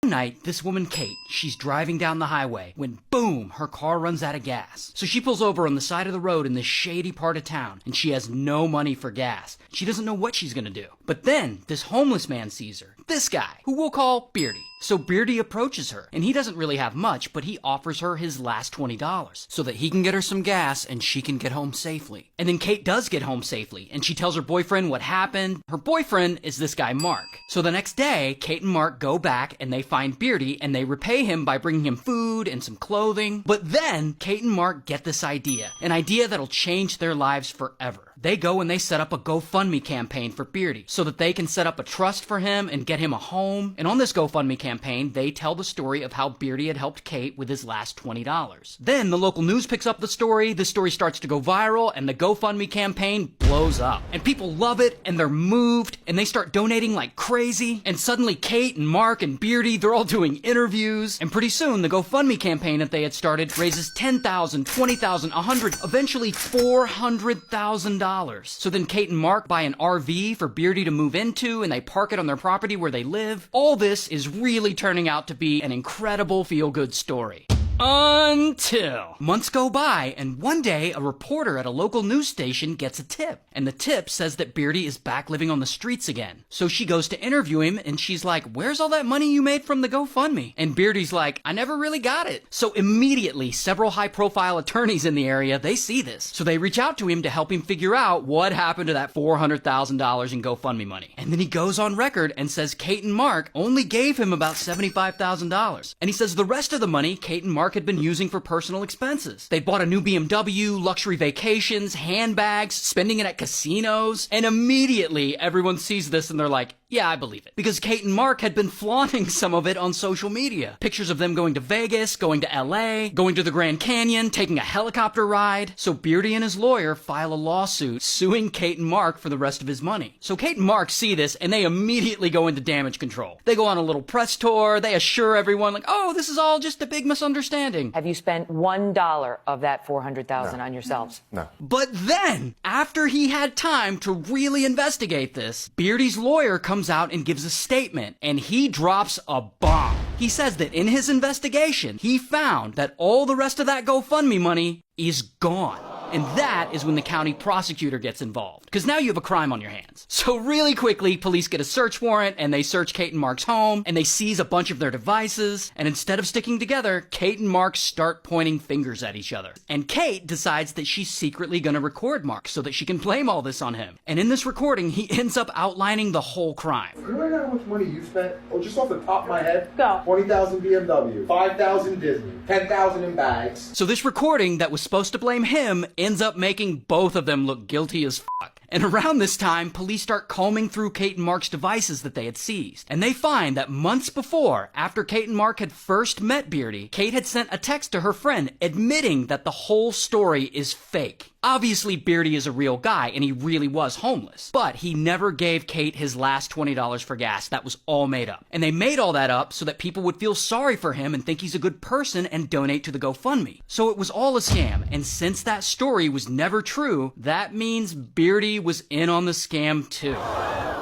One night, this woman Kate, she's driving down the highway when boom, her car runs out of gas. So she pulls over on the side of the road in this shady part of town and she has no money for gas. She doesn't know what she's gonna do. But then this homeless man sees her. This guy, who we'll call Beardy. So Beardy approaches her, and he doesn't really have much, but he offers her his last $20 so that he can get her some gas and she can get home safely. And then Kate does get home safely, and she tells her boyfriend what happened. Her boyfriend is this guy Mark. So the next day, Kate and Mark go back and they find Beardy and they repay him by bringing him food and some clothing. But then Kate and Mark get this idea, an idea that'll change their lives forever. They go and they set up a GoFundMe campaign for Beardy so that they can set up a trust for him and get him a home. And on this GoFundMe campaign, they tell the story of how Beardy had helped Kate with his last $20. Then the local news picks up the story story starts to go viral, and the GoFundMe campaign blows up. And people love it, and they're moved, and they start donating like crazy. And suddenly Kate and Mark and Beardy, they're all doing interviews. And pretty soon, the GoFundMe campaign that they had started raises $10,000, $20,000, $100,000, eventually $400,000. So then Kate and Mark buy an RV for Beardy to move into, and they park it on their property where they live. All this is really turning out to be an incredible feel-good story. Until months go by, and one day a reporter at a local news station gets a tip, and the tip says that Beardy is back living on the streets again. So she goes to interview him, and she's like, "Where's all that money you made from the GoFundMe?" And Beardy's like, "I never really got it." So immediately, several high-profile attorneys in the area, they see this. So they reach out to him to help him figure out what happened to that $400,000 in GoFundMe money. And then he goes on record and says Kate and Mark only gave him about $75,000. And he says the rest of the money Kate and Mark had been using for personal expenses. They bought a new BMW, luxury vacations, handbags, spending it at casinos, and immediately everyone sees this and they're like, yeah, I believe it. Because Kate and Mark had been flaunting some of it on social media. Pictures of them going to Vegas, going to LA, going to the Grand Canyon, taking a helicopter ride. So Beardy and his lawyer file a lawsuit suing Kate and Mark for the rest of his money. So Kate and Mark see this and they immediately go into damage control. They go on a little press tour. They assure everyone like, oh, this is all just a big misunderstanding. Have you spent $1 of that $400,000 on yourselves? No. But then, after he had time to really investigate this, Beardy's lawyer comes out and gives a statement, and he drops a bomb. He says that in his investigation, he found that all the rest of that GoFundMe money is gone. And that is when the county prosecutor gets involved. Because now you have a crime on your hands. So really quickly, police get a search warrant, and they search Kate and Mark's home, and they seize a bunch of their devices, and instead of sticking together, Kate and Mark start pointing fingers at each other. And Kate decides that she's secretly gonna record Mark so that she can blame all this on him. And in this recording, he ends up outlining the whole crime. You know how much money you spent? Oh, just off the top of my head? Go. 20,000 BMW, 5,000 Disney, 10,000 in bags. So this recording that was supposed to blame him ends up making both of them look guilty as fuck. And around this time, police start combing through Kate and Mark's devices that they had seized. And they find that months before, after Kate and Mark had first met Beardy, Kate had sent a text to her friend admitting that the whole story is fake. Obviously, Beardy is a real guy, and he really was homeless. But he never gave Kate his last $20 for gas. That was all made up. And they made all that up so that people would feel sorry for him and think he's a good person and donate to the GoFundMe. So it was all a scam. And since that story was never true, that means Beardy was in on the scam too.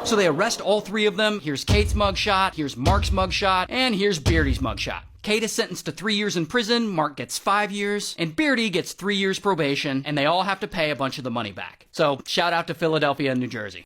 So they arrest all three of them. Here's Kate's mugshot, here's Mark's mugshot, and here's Beardy's mugshot. Kate is sentenced to 3 years in prison, Mark gets 5 years, and Beardy gets 3 years probation, and they all have to pay a bunch of the money back. So, shout out to Philadelphia and New Jersey.